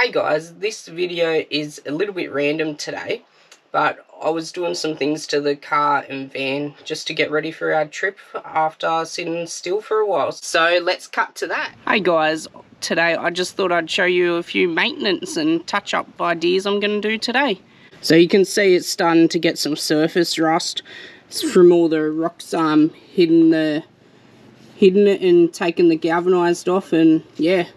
Hey guys, this video is a little bit random today, but I was doing some things to the car and van just to get ready for our trip after sitting still for a while. So let's cut to that. Hey guys, today I just thought I'd show you a few maintenance and touch-up ideas I'm going to do today. So you can see it's starting to get some surface rust. It's from all the rocks hitting it and taking the galvanized off, and yeah,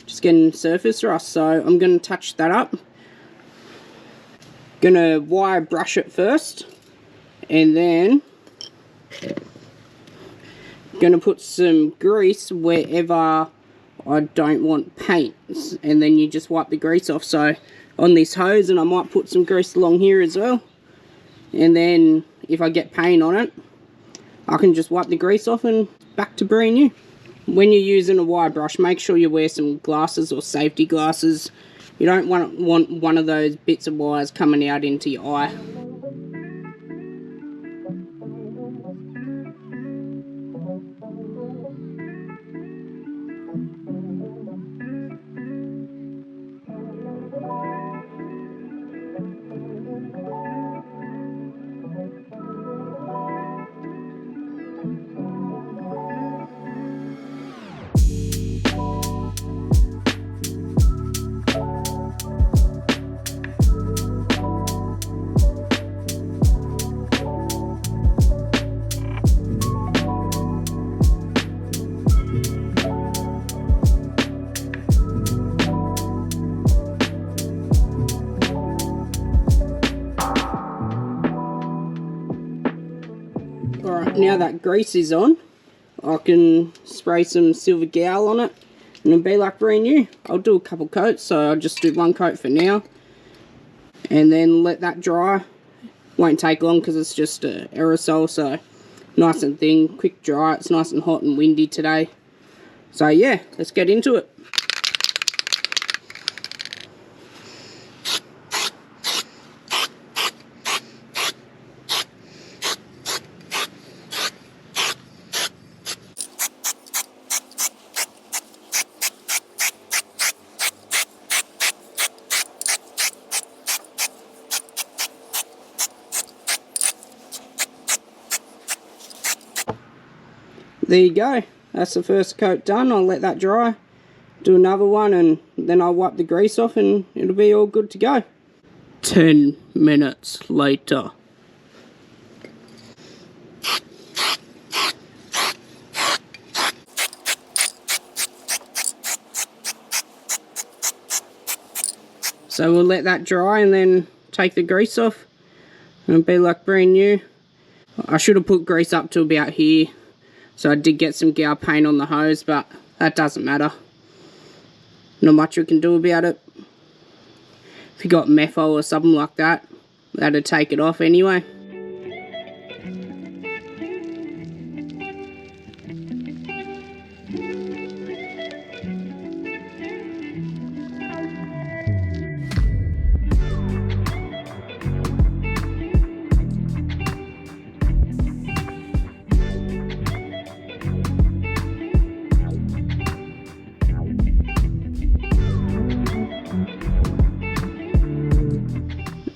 just getting surface rust. So I'm going to touch that up. Going to wire brush it first, and then going to put some grease wherever I don't want paint, and then you just wipe the grease off. So on this hose, and I might put some grease along here as well, and then if I get paint on it, I can just wipe the grease off and back to brand new. When you're using a wire brush, make sure you wear some glasses or safety glasses. You don't want one of those bits of wires coming out into your eye. Alright, now that grease is on, I can spray some silver gel on it and it'll be like brand new. I'll do a couple coats, so I'll just do one coat for now and then let that dry. Won't take long because it's just aerosol, so nice and thin, quick dry. It's nice and hot and windy today. So yeah, let's get into it. There you go, that's the first coat done. I'll let that dry, do another one, and then I'll wipe the grease off and it'll be all good to go. 10 minutes later. So we'll let that dry and then take the grease off and it'll be like brand new. I should have put grease up to about here. So I did get some gel paint on the hose, but that doesn't matter. Not much we can do about it. If you got methyl or something like that, that'd take it off anyway.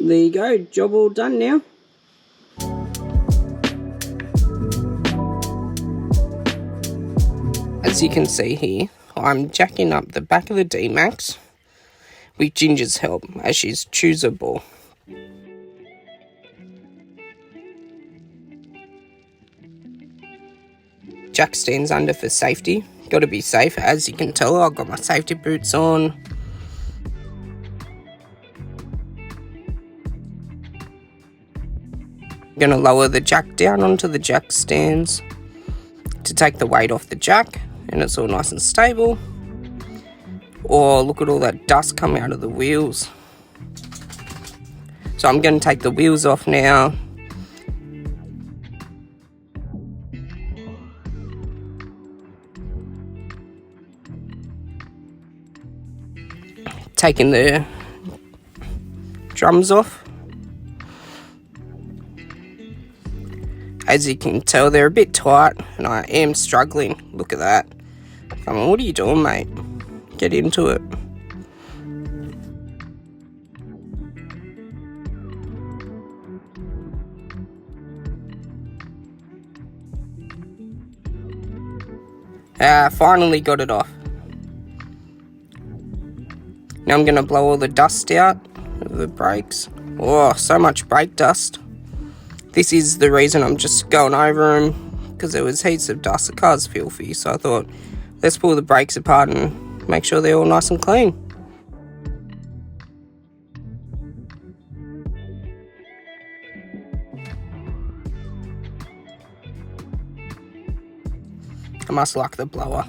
There you go, job all done now. As you can see here, I'm jacking up the back of the D-Max with Ginger's help as she's choosable. Jack stands under for safety. Got to be safe. As you can tell, I've got my safety boots on. I'm going to lower the jack down onto the jack stands to take the weight off the jack, and it's all nice and stable. Oh, look at all that dust coming out of the wheels. So I'm going to take the wheels off now. Taking the drums off. As you can tell, they're a bit tight and I am struggling. Look at that. Come on, what are you doing, mate? Get into it. Finally got it off. Now I'm going to blow all the dust out of the brakes. Oh, so much brake dust. This is the reason I'm just going over them, because there was heaps of dust. The car's filthy, so I thought, let's pull the brakes apart and make sure they're all nice and clean. I must like the blower.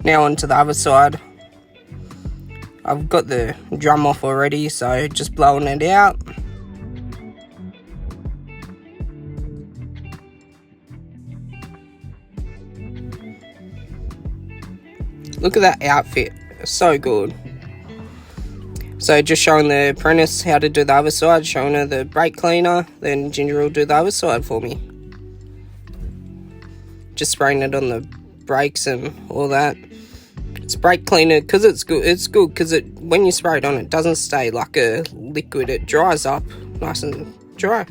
Now onto the other side. I've got the drum off already, so just blowing it out. Look at that outfit, so good. So just showing the apprentice how to do the other side, showing her the brake cleaner, then Ginger will do the other side for me. Just spraying it on the brakes and all that. It's brake cleaner because it's good. It's good because when you spray it on, it doesn't stay like a liquid. It dries up nice and dry.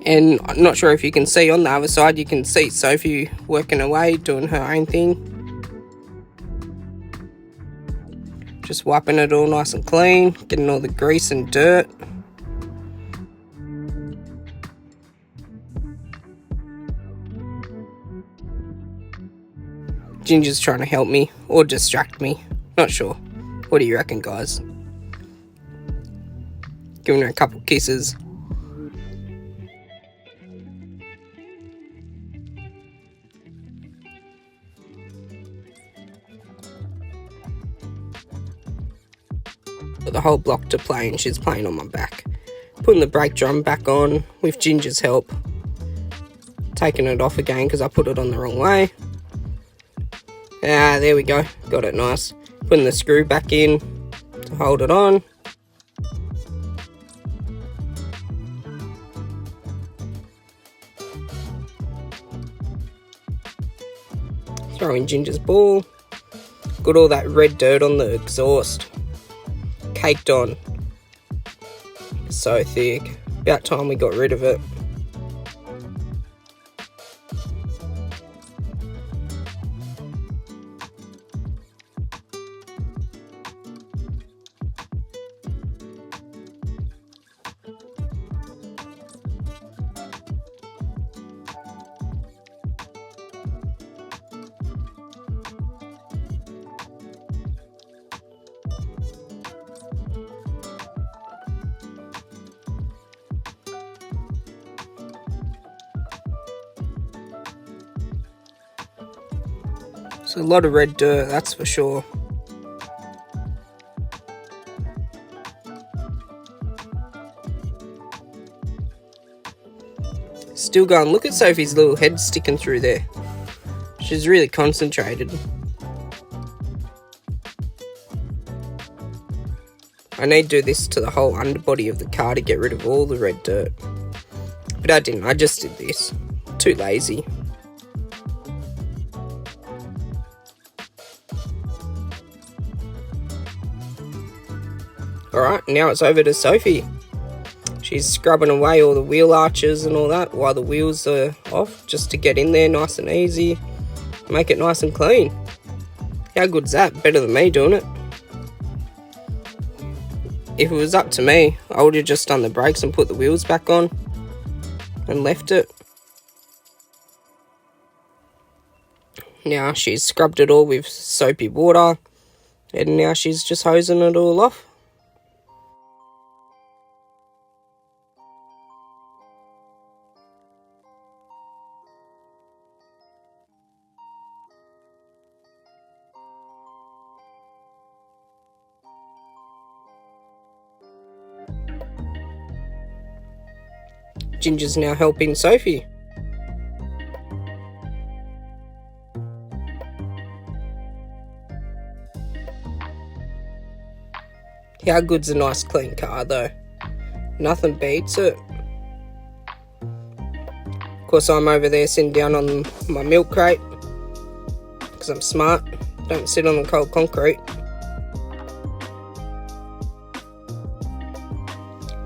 And I'm not sure if you can see on the other side, you can see Sophie working away, doing her own thing. Just wiping it all nice and clean, getting all the grease and dirt. Ginger's trying to help me or distract me. Not sure. What do you reckon, guys? Giving her a couple kisses. Got the whole block to play and she's playing on my back. Putting the brake drum back on with Ginger's help. Taking it off again because I put it on the wrong way. There we go. Got it nice. Putting the screw back in to hold it on. Throwing Ginger's ball. Got all that red dirt on the exhaust. Caked on. So thick. About time we got rid of it. It's a lot of red dirt, that's for sure. Still going. Look at Sophie's little head sticking through there. She's really concentrated. I need to do this to the whole underbody of the car to get rid of all the red dirt. But I didn't, I just did this. Too lazy. Alright, now it's over to Sophie. She's scrubbing away all the wheel arches and all that while the wheels are off, just to get in there nice and easy. Make it nice and clean. How good's that? Better than me doing it. If it was up to me, I would have just done the brakes and put the wheels back on and left it. Now she's scrubbed it all with soapy water and now she's just hosing it all off. Ginger's now helping Sophie. How good's a nice clean car though? Nothing beats it. Of course I'm over there sitting down on my milk crate because I'm smart, don't sit on the cold concrete.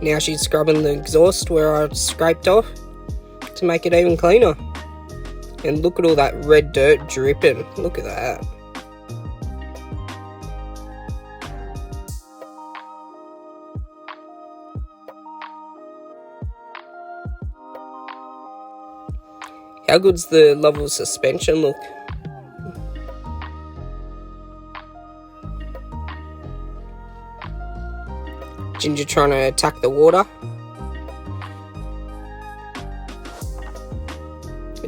Now she's scrubbing the exhaust where I scraped off. to make it even cleaner. And look at all that red dirt dripping. Look at that. How good's the level of suspension look? Ginger trying to attack the water.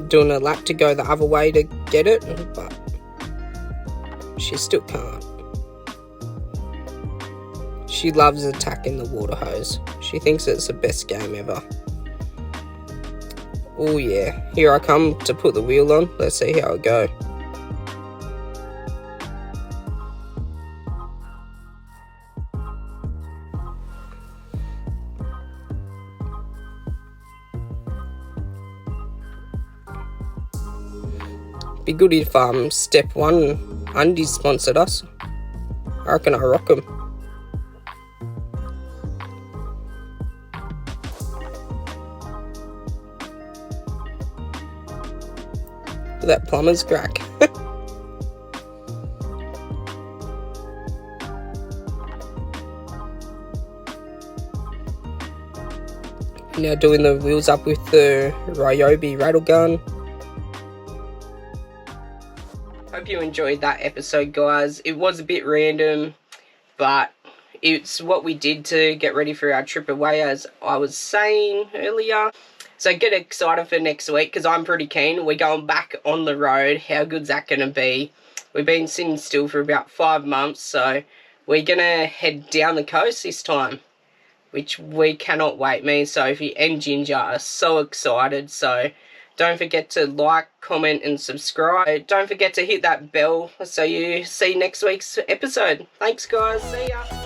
Doing a lap to go the other way to get it, but she still can't. She loves attacking the water hose. She thinks it's the best game ever. Oh yeah, here I come to put the wheel on. Let's see how it goes. Be good if Step 1 Undies sponsored us. I reckon I rock them. Look at that plumber's crack. Now doing the wheels up with the Ryobi rattle gun. Hope you enjoyed that episode, guys. It was a bit random, but it's what we did to get ready for our trip away, as I was saying earlier. So get excited for next week, because I'm pretty keen. We're going back on the road. How good's that going to be? We've been sitting still for about 5 months, so we're going to head down the coast this time, which we cannot wait. Me and Sophie and Ginger are so excited. So don't forget to like, comment and subscribe. Don't forget to hit that bell so you see next week's episode. Thanks guys, see ya.